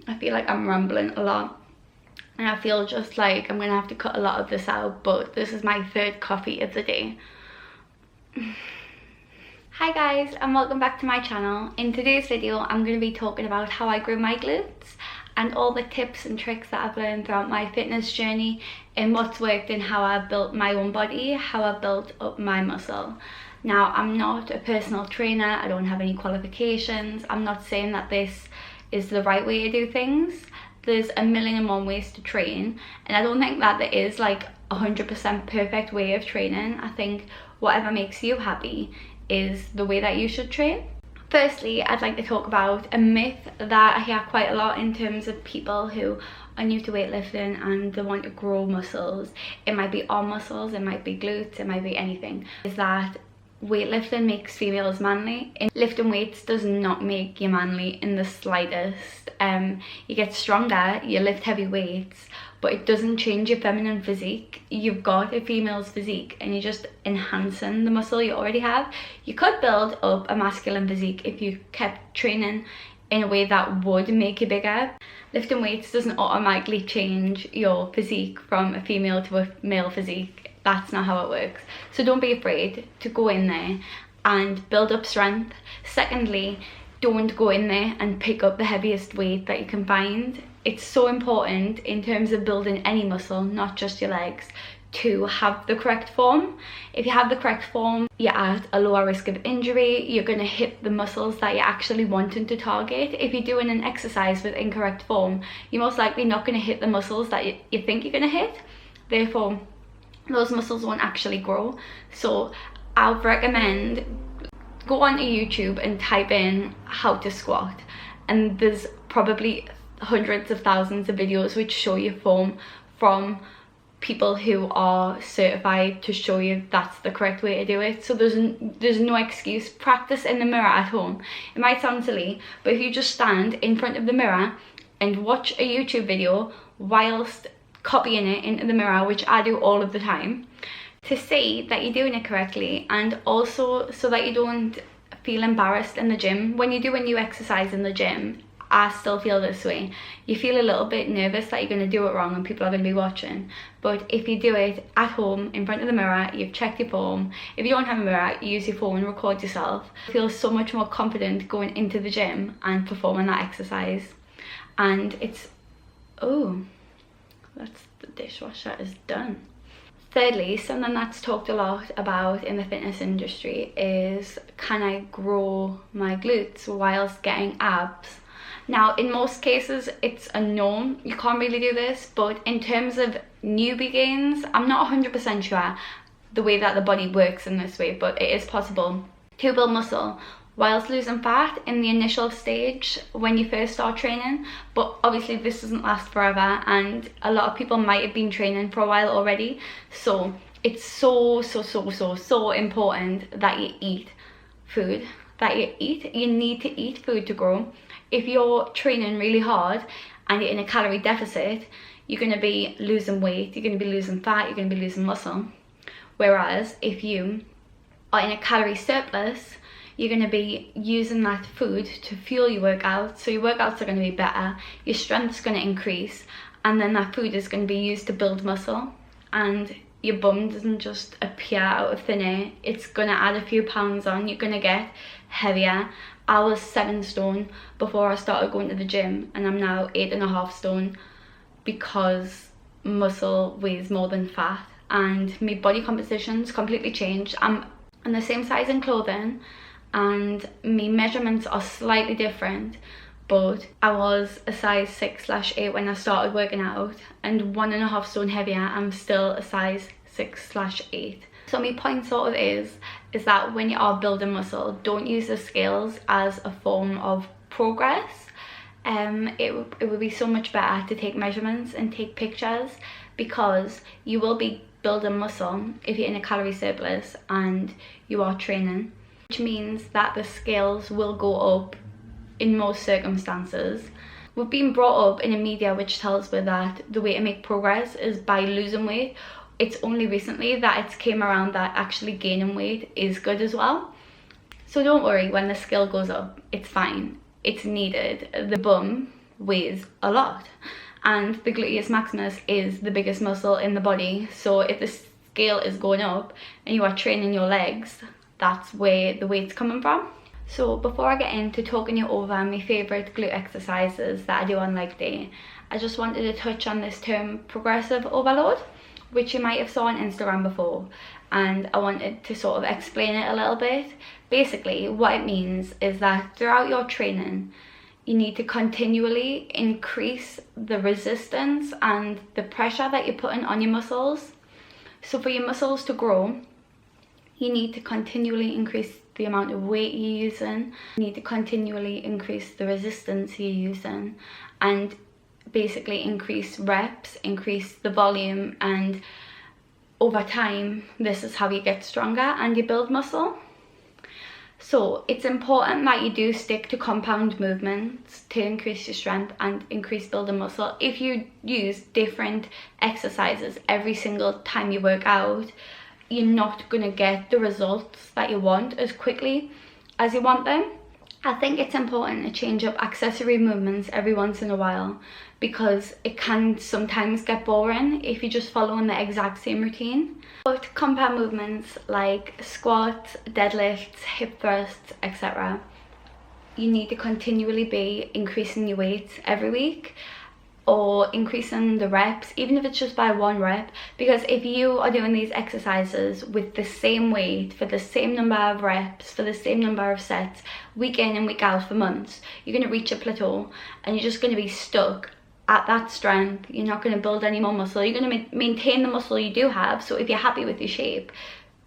I feel like I'm rambling a lot and I feel just like I'm gonna have to cut a lot of this out, but this is my third coffee of the day. Hi guys, and welcome back to my channel. In today's video I'm going to be talking about how I grew my glutes and all the tips and tricks that I've learned throughout my fitness journey, and what's worked and how I've built my own body, how I've built up my muscle. Now, I'm not a personal trainer, I don't have any qualifications, I'm not saying that this is the right way to do things. There's a million and one ways to train, and I don't think that there is like 100% perfect way of training. I think whatever makes you happy is the way that you should train. Firstly, I'd like to talk about a myth that I hear quite a lot in terms of people who are new to weightlifting and they want to grow muscles. It might be arm muscles, it might be glutes, it might be anything. Is that weightlifting makes females manly, and lifting weights does not make you manly in the slightest. You get stronger, you lift heavy weights, but it doesn't change your feminine physique. You've got a female's physique and you're just enhancing the muscle you already have. You could build up a masculine physique if you kept training in a way that would make you bigger. Lifting weights doesn't automatically change your physique from a female to a male physique. That's not how it works. So don't be afraid to go in there and build up strength. Secondly, don't go in there and pick up the heaviest weight that you can find. It's so important in terms of building any muscle, not just your legs, to have the correct form. If you have the correct form, you're at a lower risk of injury. You're going to hit the muscles that you're actually wanting to target. If you're doing an exercise with incorrect form, you're most likely not going to hit the muscles that you think you're going to hit. Therefore, those muscles won't actually grow. So I would recommend go onto YouTube and type in how to squat, and there's probably hundreds of thousands of videos which show you form from people who are certified to show you that's the correct way to do it. So there's no excuse. Practice in the mirror at home. It might sound silly, but if you just stand in front of the mirror and watch a YouTube video whilst copying it into the mirror, which I do all of the time, to see that you're doing it correctly, and also so that you don't feel embarrassed in the gym. When you do a new exercise in the gym, I still feel this way. You feel a little bit nervous that you're going to do it wrong and people are going to be watching. But if you do it at home in front of the mirror, you've checked your form. If you don't have a mirror, use your phone, record yourself. You feel so much more confident going into the gym and performing that exercise. And it's, oh, that's the dishwasher is done. Thirdly, something that's talked a lot about in the fitness industry is, can I grow my glutes whilst getting abs? Now, in most cases, it's a no. You can't really do this, but in terms of newbie gains, I'm not 100% sure the way that the body works in this way, but it is possible to build muscle whilst losing fat in the initial stage when you first start training. But obviously this doesn't last forever, and a lot of people might have been training for a while already. So it's so important that you eat food, you need to eat food to grow. If you're training really hard and you're in a calorie deficit, you're going to be losing weight, you're going to be losing fat, you're going to be losing muscle. Whereas if you are in a calorie surplus, you're going to be using that food to fuel your workouts, so your workouts are going to be better, your strength's going to increase, and then that food is going to be used to build muscle, and your bum doesn't just appear out of thin air. It's going to add a few pounds on, you're going to get heavier. I was 7 stone before I started going to the gym, and I'm now 8.5 stone because muscle weighs more than fat, and my body composition's completely changed. I'm in the same size in clothing, and my measurements are slightly different, but I was a size 6/8 when I started working out, and 1.5 stone heavier. I'm still a size 6/8. So my point sort of is that when you are building muscle, don't use the scales as a form of progress. It would be so much better to take measurements and take pictures, because you will be building muscle if you're in a calorie surplus and you are training, which means that the scales will go up in most circumstances. We've been brought up in a media which tells us that the way to make progress is by losing weight. It's only recently that it's came around that actually gaining weight is good as well. So don't worry when the scale goes up, it's fine. It's needed. The bum weighs a lot, and the gluteus maximus is the biggest muscle in the body. So if the scale is going up and you are training your legs, that's where the weight's coming from. So before I get into talking you over my favourite glute exercises that I do on leg day, I just wanted to touch on this term progressive overload, which you might have saw on Instagram before, and I wanted to sort of explain it a little bit. Basically, what it means is that throughout your training, you need to continually increase the resistance and the pressure that you're putting on your muscles. So for your muscles to grow, you need to continually increase the amount of weight you're using. You need to continually increase the resistance you're using, and basically increase reps, increase the volume, and over time, this is how you get stronger and you build muscle. So it's important that you do stick to compound movements to increase your strength and increase building muscle. If you use different exercises every single time you work out, you're not going to get the results that you want as quickly as you want them. I think it's important to change up accessory movements every once in a while, because it can sometimes get boring if you're just following the exact same routine. But compound movements like squats, deadlifts, hip thrusts, etc., you need to continually be increasing your weight every week, or increasing the reps, even if it's just by 1 rep, because if you are doing these exercises with the same weight for the same number of reps, for the same number of sets, week in and week out for months, you're going to reach a plateau and you're just going to be stuck at that strength. You're not going to build any more muscle. You're going to maintain the muscle you do have. So if you're happy with your shape,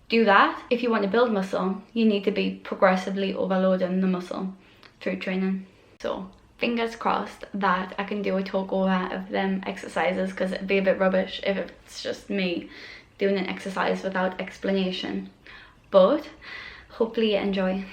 do that. If you want to build muscle, you need to be progressively overloading the muscle through training. So fingers crossed that I can do a talk over of them exercises, because it'd be a bit rubbish if it's just me doing an exercise without explanation. But hopefully you enjoy.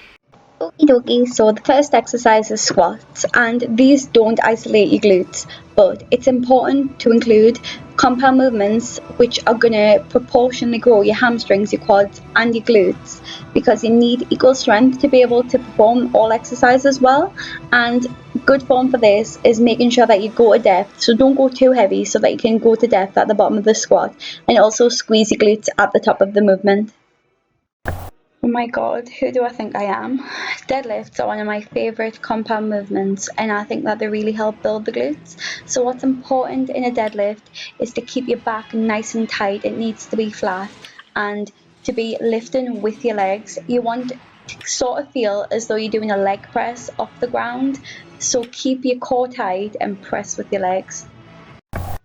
Okie dokie, so the first exercise is squats, and these don't isolate your glutes, but it's important to include compound movements which are going to proportionally grow your hamstrings, your quads and your glutes, because you need equal strength to be able to perform all exercises well. And good form for this is making sure that you go to depth, so don't go too heavy so that you can go to depth at the bottom of the squat, and also squeeze your glutes at the top of the movement. Oh my god, who do I think I am? Deadlifts are one of my favourite compound movements, and I think that they really help build the glutes. So what's important in a deadlift is to keep your back nice and tight. It needs to be flat, and to be lifting with your legs. You want to sort of feel as though you're doing a leg press off the ground, so keep your core tight and press with your legs.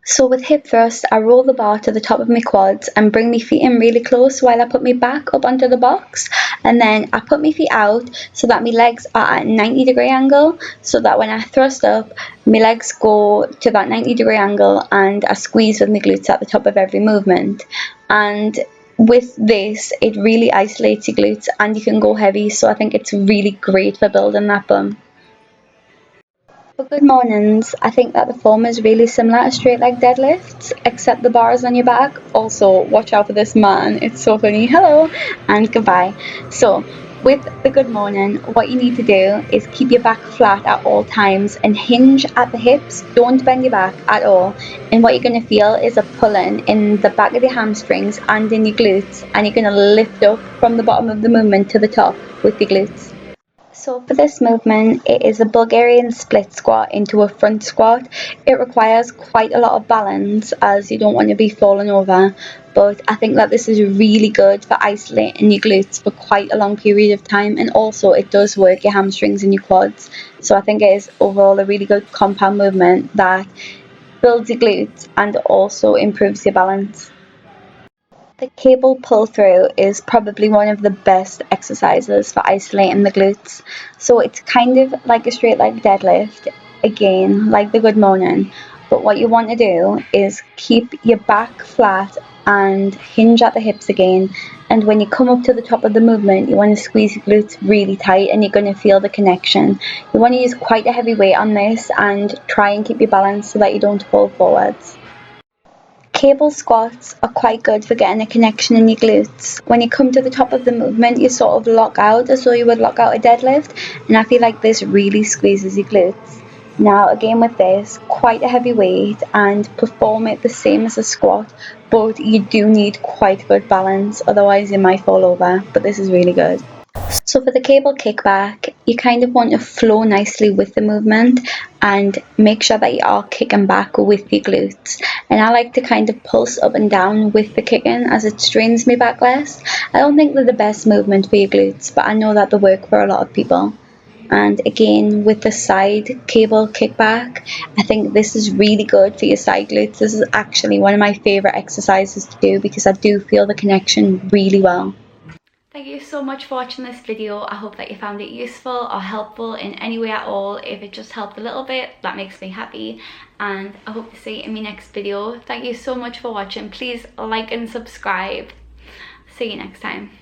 So with hip thrust, I roll the bar to the top of my quads and bring my feet in really close while I put my back up onto the box, and then I put my feet out so that my legs are at a 90-degree angle, so that when I thrust up, my legs go to that 90-degree angle and I squeeze with my glutes at the top of every movement. And with this, it really isolates your glutes and you can go heavy, so I think it's really great for building that bum. For good mornings, I think that the form is really similar to straight leg deadlifts, except the bar is on your back. Also, watch out for this man, it's so funny. Hello and goodbye. So, with the good morning, what you need to do is keep your back flat at all times and hinge at the hips. Don't bend your back at all. And what you're going to feel is a pulling in the back of your hamstrings and in your glutes, and you're going to lift up from the bottom of the movement to the top with your glutes. So for this movement, it is a Bulgarian split squat into a front squat. It requires quite a lot of balance as you don't want to be falling over, but I think that this is really good for isolating your glutes for quite a long period of time, and also it does work your hamstrings and your quads. So I think it is overall a really good compound movement that builds your glutes and also improves your balance. The cable pull through is probably one of the best exercises for isolating the glutes. So it's kind of like a straight leg deadlift, again, like the good morning. But what you want to do is keep your back flat and hinge at the hips again. And when you come up to the top of the movement, you want to squeeze your glutes really tight and you're going to feel the connection. You want to use quite a heavy weight on this and try and keep your balance so that you don't fall forwards. Cable squats are quite good for getting a connection in your glutes. When you come to the top of the movement, you sort of lock out as though you would lock out a deadlift, and I feel like this really squeezes your glutes. Now again with this, quite a heavy weight and perform it the same as a squat, but you do need quite good balance, otherwise you might fall over, but this is really good. So for the cable kickback, you kind of want to flow nicely with the movement and make sure that you are kicking back with your glutes. And I like to kind of pulse up and down with the kicking as it strains me back less. I don't think they're the best movement for your glutes, but I know that they work for a lot of people. And again, with the side cable kickback, I think this is really good for your side glutes. This is actually one of my favorite exercises to do because I do feel the connection really well. Thank you so much for watching this video. I hope that you found it useful or helpful in any way at all. If it just helped a little bit, that makes me happy, and I hope to see you in my next video. Thank you so much for watching. Please like and subscribe. See you next time.